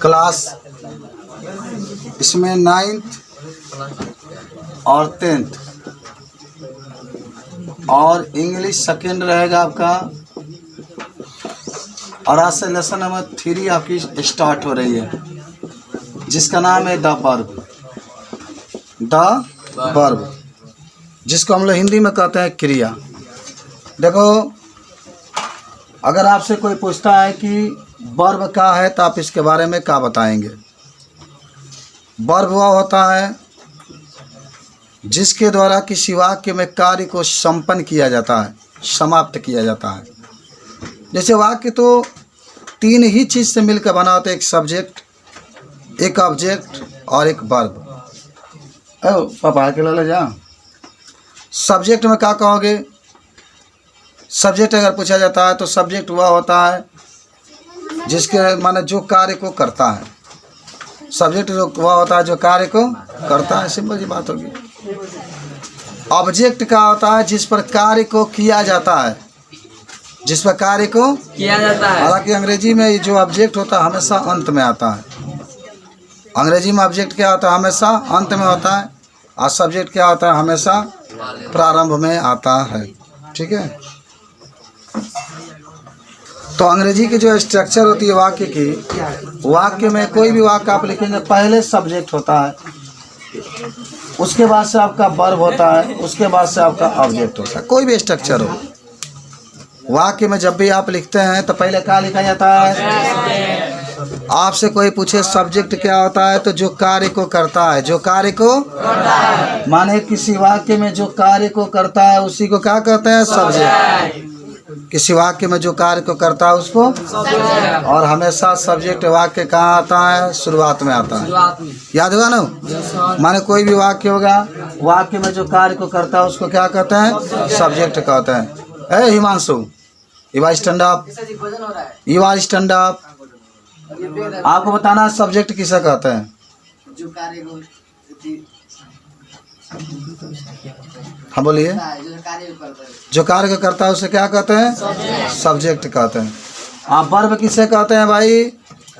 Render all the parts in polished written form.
Class इसमें 9th और 10th और इंग्लिश सेकेंड रहेगा आपका। और आज से लेसन नंबर 3 आपकी स्टार्ट हो रही है, जिसका नाम है द वर्ब, जिसको हम लोग हिंदी में कहते हैं क्रिया। देखो, अगर आपसे कोई पूछता है कि वर्ब क्या है तो आप इसके बारे में क्या बताएंगे? वर्ब वह होता है जिसके द्वारा किसी वाक्य में कार्य को संपन्न किया जाता है, समाप्त किया जाता है। जैसे वाक्य तो 3 ही चीज़ से मिलकर बना होता है, एक सब्जेक्ट, एक ऑब्जेक्ट और एक वर्ब। पापा के ले जा। सब्जेक्ट में क्या कहोगे? सब्जेक्ट अगर पूछा जाता है तो सब्जेक्ट वह होता है जिसके माने जो कार्य को करता है। सब्जेक्ट वह होता है जो कार्य को करता है, सिंपल सी बात होगी। ऑब्जेक्ट का होता है जिस पर कार्य को किया जाता है, जिस पर कार्य को किया जाता है। हालांकि अंग्रेजी में जो ऑब्जेक्ट होता है हमेशा अंत में आता है। अंग्रेजी में ऑब्जेक्ट क्या होता है? हमेशा अंत में होता है। और सब्जेक्ट क्या होता है? हमेशा प्रारंभ में आता है। ठीक है। तो अंग्रेजी की जो स्ट्रक्चर होती है वाक्य की, वाक्य में कोई भी वाक्य आप लिखेंगे पहले सब्जेक्ट होता है, उसके बाद से आपका वर्ब होता है, उसके बाद से आपका ऑब्जेक्ट होता है। कोई भी स्ट्रक्चर हो, वाक्य में जब भी आप लिखते हैं तो पहले क्या लिखा जाता है? आपसे कोई पूछे सब्जेक्ट क्या होता है तो जो कार्य को करता है, जो कार्य को माने किसी वाक्य में जो कार्य को करता है उसी को क्या कहते हैं? सब्जेक्ट। किसी वाक्य में जो कार्य को करता है उसको, और हमेशा सब्जेक्ट वाक्य कहाँ आता है? शुरुआत में आता है। याद होगा ना? माने कोई भी वाक्य होगा, वाक्य में जो कार्य को करता है उसको क्या कहते हैं? सब्जेक्ट कहते हैं। ए Himanshu, you are stand up, you are stand up. आपको बताना है सब्जेक्ट किसे कहते हैं? हाँ बोलिए। जो कार्य को करता है उसे क्या कहते हैं? सब्जेक्ट कहते हैं। आप वर्ब किसे कहते हैं भाई?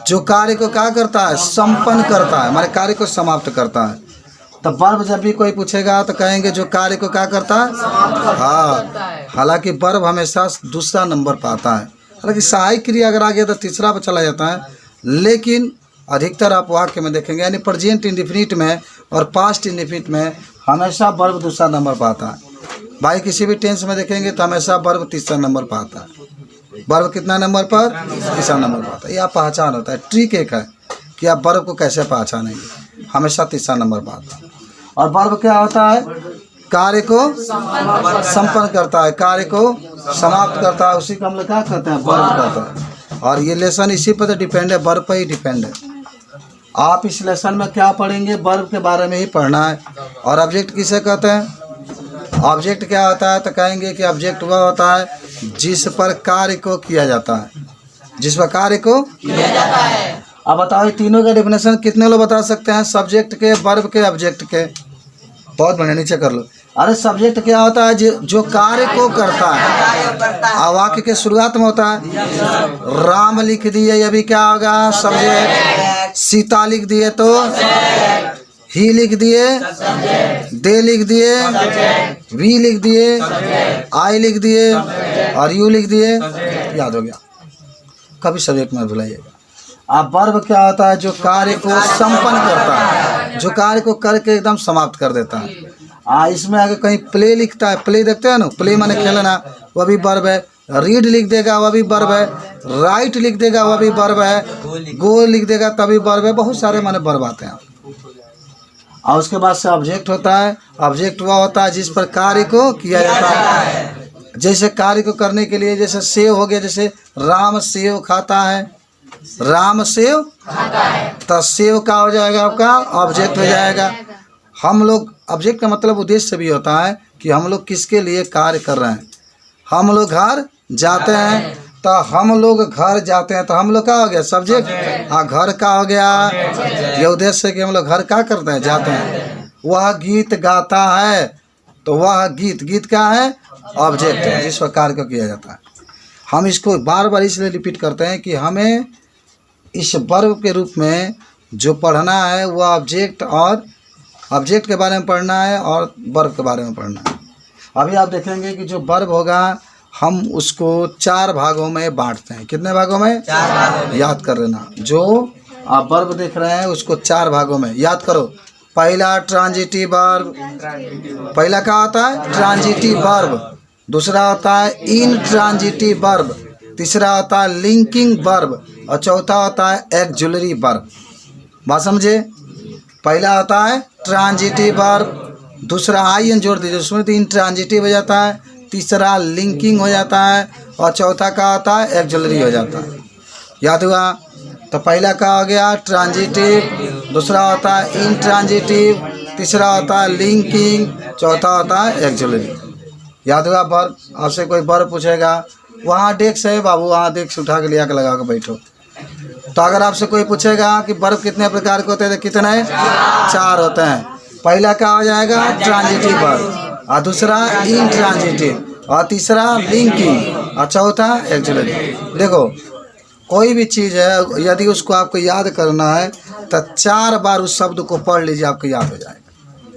जो कार्य को क्या करता है? संपन्न करता है, माने कार्य को समाप्त करता है। तो वर्ब जब भी कोई पूछेगा तो कहेंगे जो कार्य को क्या करता है? हाँ। हालांकि वर्ब हमेशा दूसरा नंबर पर आता है। हालांकि सहायक क्रिया अगर आ गया तो तीसरा पर चला जाता है, लेकिन अधिकतर आप वाक्य में देखेंगे यानी प्रेजेंट इंडेफिनिट में और पास्ट इंडेफिनिट में हमेशा वर्ब दूसरा नंबर पर आता है। भाई किसी भी टेंस में देखेंगे तो हमेशा वर्ब तीसरा नंबर पर आता है। वर्ब कितना नंबर पर? तीसरा नंबर पर आता है। यह पहचान होता है। ट्रिक एक है कि आप वर्ब को कैसे पहचानेंगे, हमेशा तीसरा नंबर पर आता है। और वर्ब क्या होता है? कार्य को संपन्न करता है, कार्य को समाप्त करता है, उसी को हम लोग क्या कहते हैं? वर्ब कहते हैं। और ये लेसन इसी पर तो डिपेंड है, वर्ब पर ही डिपेंड है। आप इस लेसन में क्या पढ़ेंगे? वर्ब के बारे में ही पढ़ना है। और ऑब्जेक्ट किसे कहते हैं? ऑब्जेक्ट क्या होता है? तो कहेंगे कि ऑब्जेक्ट वह होता है जिस पर कार्य को किया जाता है, जिस पर कार्य को किया जाता है। अब बताओ तीनों का डेफिनेशन कितने लोग बता सकते हैं? सब्जेक्ट के, वर्ब के, ऑब्जेक्ट के। बहुत बढ़िया, नीचे कर लो। अरे सब्जेक्ट क्या होता है? जो कार्य को करता है। वाक्य के शुरुआत में होता है। राम लिख दिए, अभी क्या होगा? सब्जेक्ट। सीता लिख दिए तो ही लिख दिए, दे लिख दिए, वी लिख दिए, आई लिख दिए और यू लिख दिए। याद हो गया? कभी सब्जेक्ट में भुलाइएगा। अब वर्ब क्या होता है? जो कार्य को संपन्न करता है, जो कार्य को करके एकदम समाप्त कर देता है। इसमें अगर कहीं प्ले लिखता है, प्ले देखते हैं ना, प्ले माने खेलना, वह भी वर्ब है। रीड लिख देगा वह भी वर्ब है। राइट लिख देगा वह भी वर्ब है। गो लिख देगा तभी वर्ब है। बहुत सारे माने वर्ब आते हैं। और उसके बाद से ऑब्जेक्ट होता है। ऑब्जेक्ट वह होता है जिस पर कार्य को किया जाता है। जैसे कार्य को करने के लिए, जैसे सेव हो गया, जैसे राम सेव खाता है, राम सेव खाता है, तो सेव का हो जाएगा आपका ऑब्जेक्ट हो जाएगा। हम लोग, ऑब्जेक्ट का मतलब उद्देश्य भी होता है कि हम लोग किसके लिए कार्य कर रहे हैं। हम लोग घर जाते हैं, तो हम लोग घर जाते हैं तो हम लोग क्या हो गया? सब्जेक्ट। हाँ, घर का हो गया। ये उद्देश्य है कि हम लोग घर क्या करते हैं? जाते हैं। वह गीत गाता है, तो वह गीत, गीत क्या है? ऑब्जेक्ट है जिस पर कार्य को किया जाता है। हम इसको बार बार इसलिए रिपीट करते हैं कि हमें इस वर्ब के रूप में जो पढ़ना है वो ऑब्जेक्ट और ऑब्जेक्ट के बारे में पढ़ना है और वर्ब के बारे में पढ़ना है। अभी आप देखेंगे कि जो वर्ब होगा हम उसको 4 भागों में बांटते हैं। कितने भागों में? 4 भागों में। याद कर लेना। जो आप वर्ब देख रहे हैं उसको 4 भागों में याद करो। पहला ट्रांजिटिव वर्ब, पहला क्या होता है? Transitive verb. दूसरा होता है इनट्रांजिटिव वर्ब। तीसरा होता है लिंकिंग वर्ब और चौथा होता है एक्जुलरी वर्ब। बात समझे? पहला होता है ट्रांजिटिव वर्ब, दूसरा आई एन जोड़ दीजिए उसमें तो इनट्रांजिटिव हो जाता है, तीसरा लिंकिंग हो जाता है और चौथा क्या होता है? एक्जुलरी हो जाता है। याद हुआ? तो पहला क्या हो गया? ट्रांजिटिव, दूसरा होता है इनट्रांजिटिव, तीसरा होता है लिंकिंग, चौथा होता है एक्जुलरी। याद हुआ वर्ब? आपसे कोई वर्ब पूछेगा, वहाँ डेस्क है बाबू, वहाँ डेस्क उठा के लिया के लगा के बैठो। तो अगर आपसे कोई पूछेगा कि वर्ब कितने प्रकार के होते हैं तो कितने? 4 होते हैं। पहला क्या हो जाएगा? ट्रांजिटिव वर्ब और दूसरा इनट्रांजिटिव और तीसरा लिंकिंग और चौथा एक्जुलरी। देखो कोई भी चीज़ है यदि उसको आपको याद करना है तो 4 बार उस शब्द को पढ़ लीजिए, आपको याद हो जाएगा।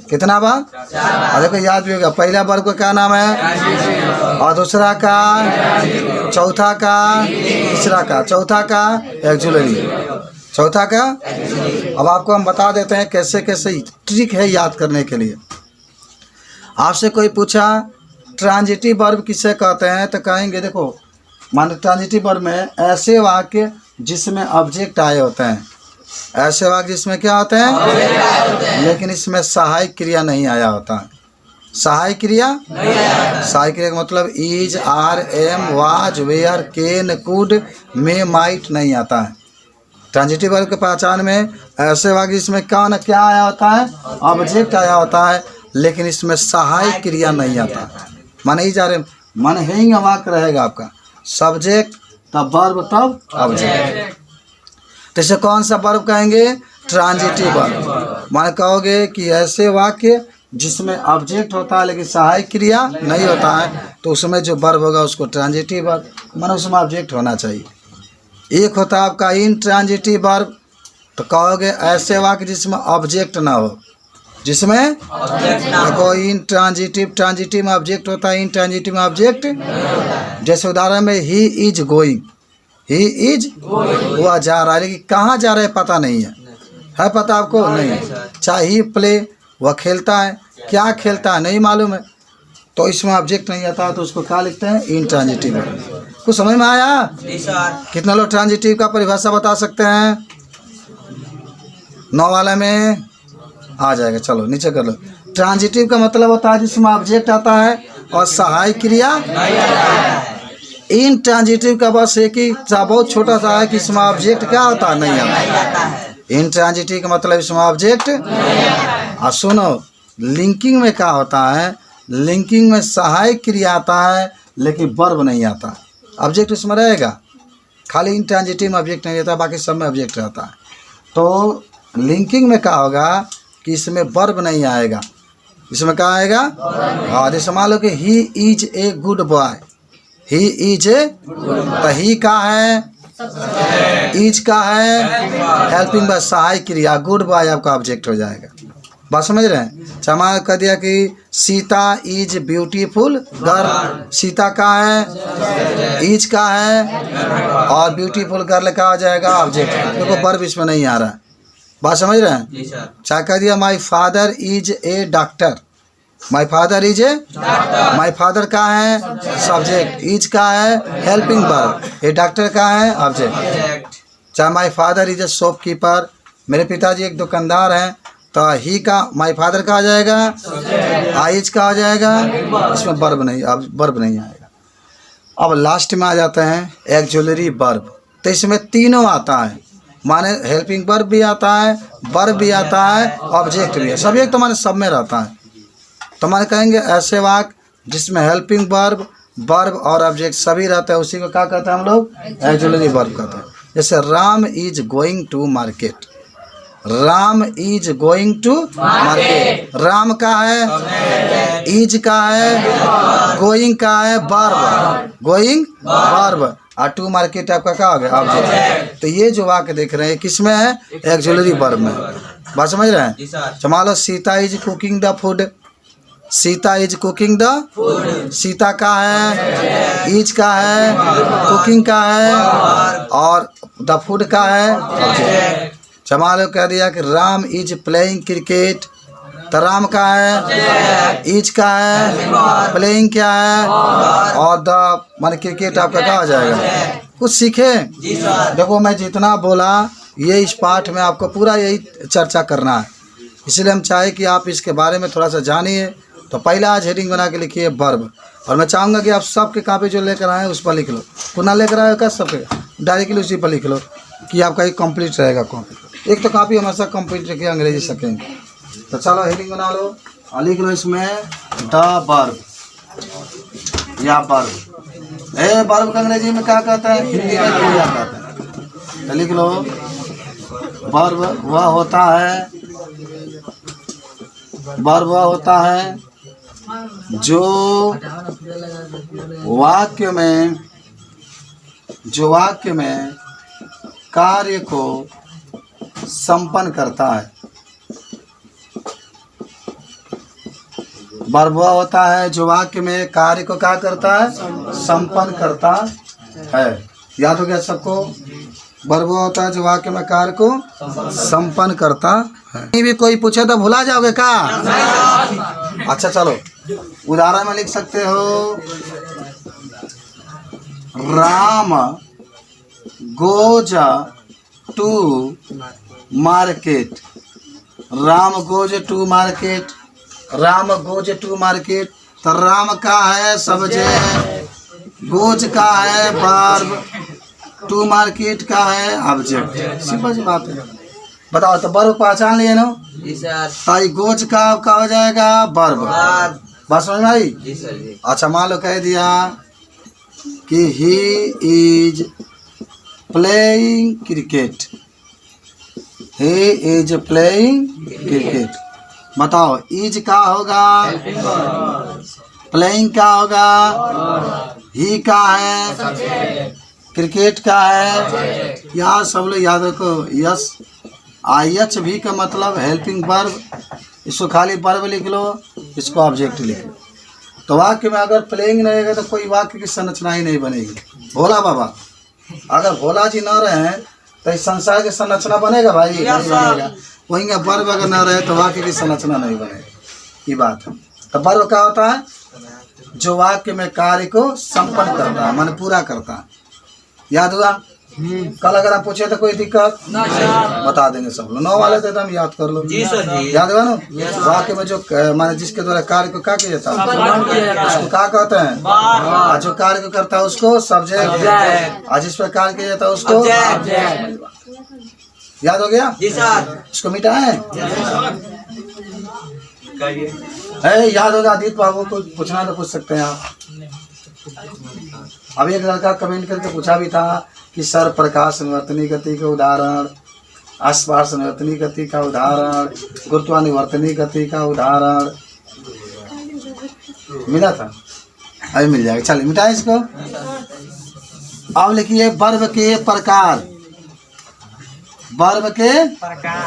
कितना बार? 4 बार। देखो याद भी होगा। पहला वर्ब का क्या नाम है और दूसरा का, चौथा का, तीसरा का, चौथा का एक्जुलरी, चौथा का। अब आपको हम बता देते हैं कैसे कैसे ट्रिक है याद करने के लिए। आपसे कोई पूछा ट्रांजिटिव वर्ब किसे कहते हैं तो कहेंगे देखो मान ट्रांजिटिव वर्ब में ऐसे वाक्य जिसमें ऑब्जेक्ट आए होते हैं, ऐसे वाक्य जिसमें क्या होते हैं, लेकिन इसमें सहायक क्रिया नहीं आया होता है। सहायक क्रिया, सहायक क्रिया का मतलब is, are, am, was, were, can, could, may, might नहीं आता है। ट्रांजिटिव वर्ब के पहचान में ऐसे वाक्य जिसमें क्या ना क्या आया होता है, ऑब्जेक्ट आया होता है, लेकिन इसमें सहायक क्रिया नहीं आता। माने ही जा रहे मन हेंग वाक्य रहेगा आपका, सब्जेक्ट तब वर्ब तब ऑब्जेक्ट। तो इसे कौन सा वर्ब कहेंगे? Transitive verb. माने कहोगे कि ऐसे वाक्य जिसमें ऑब्जेक्ट होता है लेकिन सहायक क्रिया नहीं होता है तो उसमें जो वर्ब होगा उसको ट्रांजिटिव वर्ब, माने उसमें ऑब्जेक्ट होना चाहिए। एक होता है आपका इनट्रांजिटिव वर्ब, तो कहोगे ऐसे वाक्य जिसमें ऑब्जेक्ट ना हो, जिसमें देखो इनट्रांजिटिव, ट्रांजिटिव में ऑब्जेक्ट होता है, इनट्रांजिटिव में ऑब्जेक्ट। जैसे उदाहरण में he is going, he is वह जा रहा है, लेकिन कहाँ जा रहा है पता नहीं है पता आपको? नहीं। चाहे ही प्ले, वह खेलता है, क्या खेलता है नहीं मालूम है, तो इसमें ऑब्जेक्ट नहीं आता तो उसको क्या लिखते हैं? इनट्रांजिटिव। कुछ समझ में आया? कितना लोग ट्रांजिटिव का परिभाषा बता सकते हैं? 9 वाले में आ जाएगा, चलो नीचे कर लो। ट्रांजिटिव का मतलब होता है जिसमें ऑब्जेक्ट आता है और सहायक क्रिया। इनट्रांजिटिव का बस एक ही बहुत छोटा सा है कि इसमें ऑब्जेक्ट क्या होता है? नहीं आता है। इनट्रांजिटिव का मतलब इसमें ऑब्जेक्ट। और सुनो लिंकिंग में क्या होता है? लिंकिंग में सहायक क्रिया आता है लेकिन वर्ब नहीं आता। ऑब्जेक्ट उसमें रहेगा, खाली इनट्रांजिटिव में ऑब्जेक्ट नहीं रहता, बाकी सब में ऑब्जेक्ट रहता है। तो लिंकिंग में क्या होगा कि इसमें वर्ब नहीं आएगा, इसमें क्या आएगा? हाँ जैसे मान लो कि he is a good boy, he is a, तो ही का है, इज का है हेल्पिंग बाय सहायक क्रिया, गुड बॉय आपका ऑब्जेक्ट हो जाएगा। बात समझ रहे हैं? चमा कह दिया कि Sita is beautiful girl, Sita का है, इज का है और ब्यूटीफुल गर्ल का आ जाएगा ऑब्जेक्ट। देखो वर्ब इसमें नहीं आ रहा है। बात समझ रहे हैं? चाहे कह दिया my father is a doctor, my father is a, my father का है सब्जेक्ट, इज का है हेल्पिंग वर्ब, ए डॉक्टर का है ऑब्जेक्ट। चाहे my father is a shopkeeper, मेरे पिताजी एक दुकानदार हैं, तो ही का माई फादर का आ जाएगा, आइज का आ जाएगा, इसमें वर्ब नहीं, अब वर्ब नहीं आएगा। अब लास्ट में आ जाते हैं एक्जुलरी वर्ब। तो इसमें तीनों आता है, माने हेल्पिंग वर्ब भी आता है, वर्ब भी आता है, ऑब्जेक्ट भी है। सब्जेक्ट तो माने सब में रहता है। तो माने कहेंगे ऐसे वाक्य जिसमें हेल्पिंग वर्ब, वर्ब और ऑब्जेक्ट सभी रहते हैं, उसी को क्या कहते हैं हम लोग? एक्जुलरी वर्ब कहते हैं। जैसे Ram is going to market, Ram is going to market, Ram का है, इज का है, गोइंग का है वर्ब, गोइंग वर्ब और टू मार्केट आपका क्या हो गया ऑब्जेक्ट। तो ये जो वाक्य देख रहे हैं किसमें है, एक्सिलरी वर्ब में। बात समझ रहे हैं। मान लो Sita is cooking the food, Sita is cooking the food, Sita का है, इज का है, कुकिंग का है और द फूड का है। मान लो कह दिया कि राम इज प्लेइंग क्रिकेट, तो राम का है, इज का है, प्लेइंग क्या है और द मान क्रिकेट आपका क्या हो जाएगा। कुछ सीखे। देखो मैं जितना बोला ये इस पाठ में आपको पूरा यही चर्चा करना है, इसलिए हम चाहे कि आप इसके बारे में थोड़ा सा जानिए। तो पहला आज हेडिंग बना के लिखिए वर्ब, और मैं चाहूँगा कि आप सबके कापी जो लेकर आए उस पर लिख लो। पुनः लेकर आए क्या सबके डायरेक्टली उसी पर लिख लो कि आपका एक कंप्लीट रहेगा कॉपी। एक तो कापी हमेशा कंप्लीट रखिए, अंग्रेजी सकेंगे। तो चलो हेडिंग बना लो और लिख लो इसमें द वर्ब या वर्ब। वर्ब का अंग्रेजी में क्या कहता है, हिंदी में क्रिया कहता है। तो लिख लो वर्ब वह होता है, वर्ब वह होता है जो वाक्य में कार्य को संपन्न करता है। वर्ब वह होता है जो वाक्य में कार्य को क्या करता है, संपन्न करता है। याद हो गया सबको। वर्ब वह होता है जो वाक्य में कार्य को संपन्न करता है। कहीं भी कोई पूछे तो भुला जाओगे क्या। अच्छा चलो उदाहरण में लिख सकते हो, Ram goes to market, Ram goes to market, Ram goes to market. तो राम का है सब्जेक्ट, गोज का है वर्ब, टू मार्केट का है ऑब्जेक्ट। सिंपल सी बात है। बताओ तो वर्ब पहचान लिए ना। ताई गोज का आपका हो जाएगा वर्ब। बात समझ में आई। अच्छा मान लो कह दिया कि he is playing cricket, he is playing cricket. बताओ इज का होगा, प्लेइंग का होगा, ही का है, क्रिकेट का है। यहाँ सब लोग याद रखो यस IH भी का मतलब हेल्पिंग वर्ब, इसको खाली वर्ब लिख लो, इसको ऑब्जेक्ट लिख लो। तो वाक्य में अगर प्लेइंग नहीं रहेगा तो कोई वाक्य की संरचना ही नहीं बनेगी। भोला बाबा अगर भोला जी न रहे तो इस संसार की संरचना बनेगा भाई, नहीं बनेगा। वहीं वर्ब अगर न रहे तो वाक्य की संरचना नहीं बनेगी। ये बात है। तो वर्ब क्या होता है, जो वाक्य में कार्य को संपन्न करता है, माने पूरा करता है। याद हुआ। कल अगर आप पूछे तो कोई दिक्कत बता देंगे सब लोग। 9 वाले थे तो हम याद कर लो। याद हुआ ना। वाक्य में जो माने जिसके द्वारा कार्य को क्या किया जाता है उसको क्या कहते हैं, और जो कार्य को करता है उसको सब्जेक्ट, और जिस पर कार्य किया जाता है उसको। याद हो गया। इसको मिटाएं। याद होगा। आदित्य बाबू को पूछना तो पूछ सकते हैं आप। अभी एक लड़का कमेंट करके पूछा भी था कि सर प्रकाश निवर्तनी गति का उदाहरण, आसपास निवर्तनी गति का उदाहरण, गुरुत्वानुवर्तनी गति का उदाहरण मिला था। अभी मिल जाएगा। चलिए मिटाएं इसको। अब लिखिए वर्ब के प्रकार, वर्ब के प्रकार।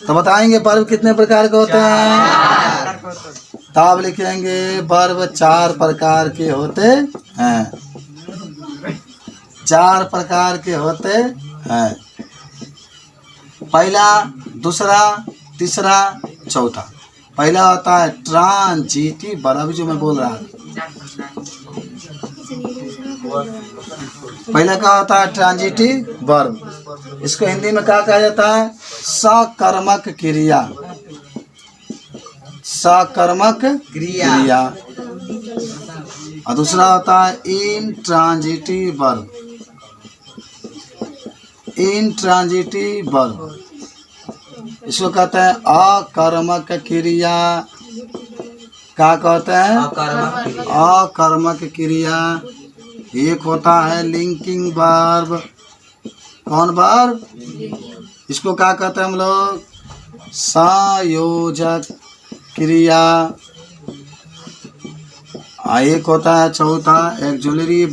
तो बताएंगे वर्ब कितने प्रकार के होते हैं। तब लिखेंगे वर्ब 4 प्रकार के होते हैं, 4 प्रकार के होते हैं। पहला, दूसरा, तीसरा, चौथा। पहला होता है ट्रांजिटिव वर्ब, अभी जो मैं बोल रहा हूँ। पहला क्या होता है ट्रांजिटिव वर्ब। इसको हिंदी में क्या कहा जाता है, सकर्मक क्रिया, सकर्मक क्रिया। और दूसरा होता है इंट्रांजिटिव वर्ब, इंट्रांजिटिव वर्ब। इसको कहते हैं अकर्मक क्रिया। क्या कहते हैं, अकर्मक क्रिया। एक होता है लिंकिंग वर्ब। कौन वर्ब, इसको क्या कहते हैं हम लोग, संयोजक क्रिया। एक होता है चौथा एक्जुलरी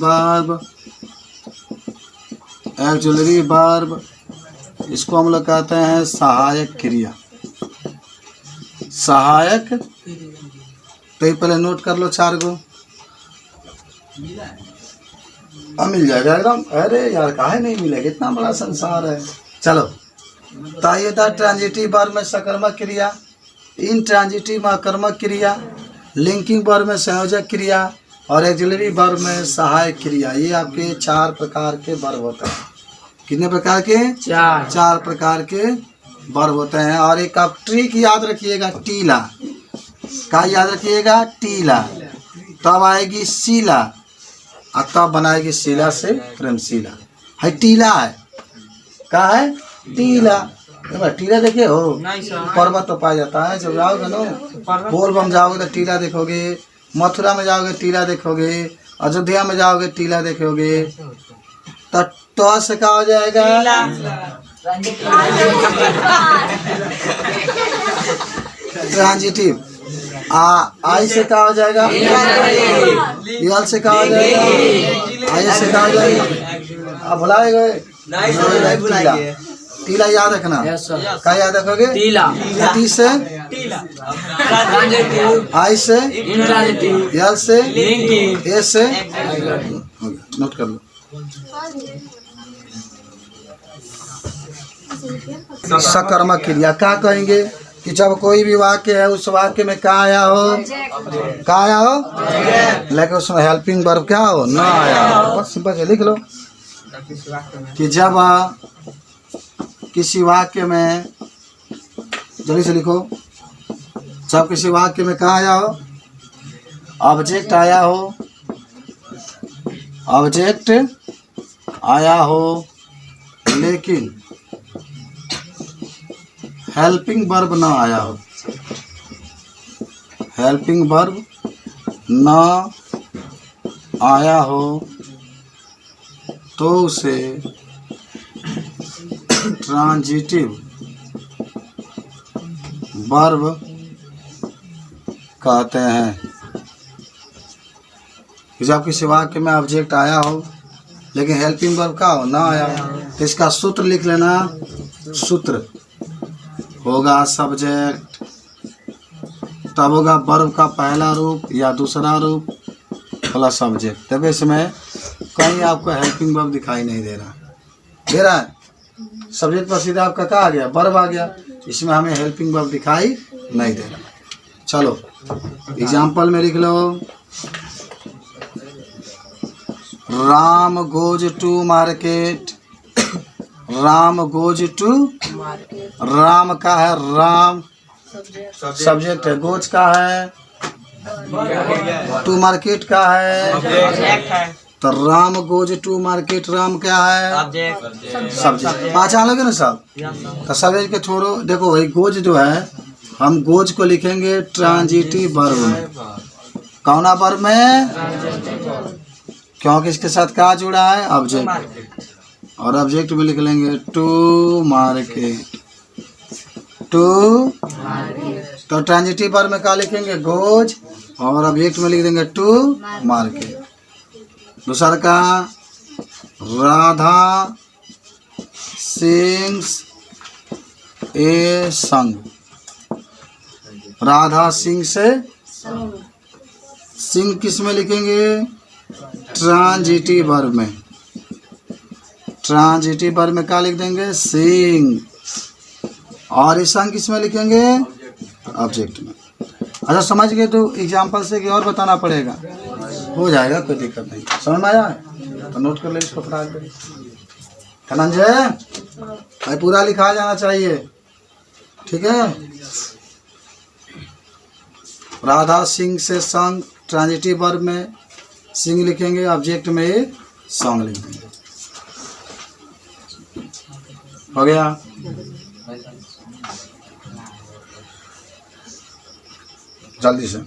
वर्ब, इसको हम लोग कहते हैं सहायक क्रिया। सहायक, तो ये पहले नोट कर लो 4 गो। मिल जाएगा एकदम। अरे यार काहे नहीं मिलेगा, इतना बड़ा संसार है। चलो, तो ये था ट्रांजिटिव वर्ब में सकर्मक क्रिया, इंट्रांजिटिव में अकर्मक क्रिया, लिंकिंग वर्ब में संयोजक क्रिया और एक्सिलरी वर्ब में सहायक क्रिया। ये आपके 4 प्रकार के वर्ब होते हैं। कितने प्रकार के? 4 प्रकार के वर्ब होते हैं। और एक आप ट्रिक याद रखिएगा, टीला का याद रखिएगा, टीला, तब आएगी शीला और तब बनाएगी शीला से प्रेमशीला। है टीला है, का है? टीला। टीला देखे हो? पर्वत तो पाया जाता है। जब जाओगे ना बोलबम जाओगे तो टीला देखोगे, मथुरा में जाओगे टीला देखोगे, अयोध्या में जाओगे टीला देखोगे। तो से क्या हो जाएगा? ट्रांजिटिव। आई से क्या हो जाएगा? यल से क्या हो जाएगा? आई से क्या हो जाएगा? आप भुलाए गए? टीला। टीला याद रखना। क्या याद रखोगे? टीला। टी से, आई से, यल से, ए से, नोट कर लो। सकर्मक क्रिया क्या कहेंगे कि जब कोई भी वाक्य है उस वाक्य में क्या आया हो? क्या आया हो? लेकिन उसमें हेल्पिंग वर्ब क्या हो? ना आया हो। बस सिंपल से लिख लो कि जब किसी वाक्य में, जल्दी से लिखो, जब किसी वाक्य में क्या आया हो? ऑब्जेक्ट आया हो, ऑब्जेक्ट आया हो लेकिन हेल्पिंग वर्ब ना आया हो, हेल्पिंग वर्ब ना आया हो तो उसे ट्रांजिटिव वर्ब कहते हैं। जब किसी वाक्य में ऑब्जेक्ट आया हो लेकिन हेल्पिंग वर्ब का हो ना आया हो तो इसका सूत्र लिख लेना। सूत्र होगा सब्जेक्ट, तब होगा वर्ब का पहला रूप या दूसरा रूप प्लस सब्जेक्ट। तब इसमें कहीं आपको हेल्पिंग वर्ब दिखाई नहीं दे रहा है। सब्जेक्ट पर सीधा आपका क्या आ गया? वर्ब आ गया। इसमें हमें हेल्पिंग वर्ब दिखाई नहीं दे रहा। चलो एग्जाम्पल में लिख लो, Ram goes to market. Ram goes to, Ram का है राम, सब्जेक्ट है। गोज का है, टू मार्केट का है। तो Ram goes to market, Ram क्या है? सब्जेक्ट। पहचान लोगे ना सब? तो सब्जेक्ट के छोड़ो। देखो भाई गोज जो है, हम गोज को लिखेंगे ट्रांजिटिव वर्ब में। कौना वर्ब में? क्योंकि इसके साथ क्या जुड़ा है? ऑब्जेक्ट। और ऑब्जेक्ट में लिख लेंगे टू मार्केट, टू। तो ट्रांजिटिव वर्ब में क्या लिखेंगे? गोज। और ऑब्जेक्ट में लिख देंगे टू मार्केट। दूसरा का, राधा सिंग्स ए संग। राधा सिंह से, सिंह किस में लिखेंगे? ट्रांजिटिव वर्ब में। ट्रांजिटिव वर्ब में क्या लिख देंगे? सिंग। और इस संग किस में लिखेंगे? ऑब्जेक्ट में। अच्छा समझ गए? तो एग्जाम्पल से कि और बताना पड़ेगा? हो जाएगा, कोई दिक्कत नहीं। समझ में आया? तो नोट कर ले इसको फटाफट। धनंजय भाई पूरा लिखा जाना चाहिए, ठीक है? राधा सिंह से संग, ट्रांजिटिव वर्ब में सिंह लिखेंगे, ऑब्जेक्ट में सॉन्ग लिख देंगे। हो गया? जल्दी से।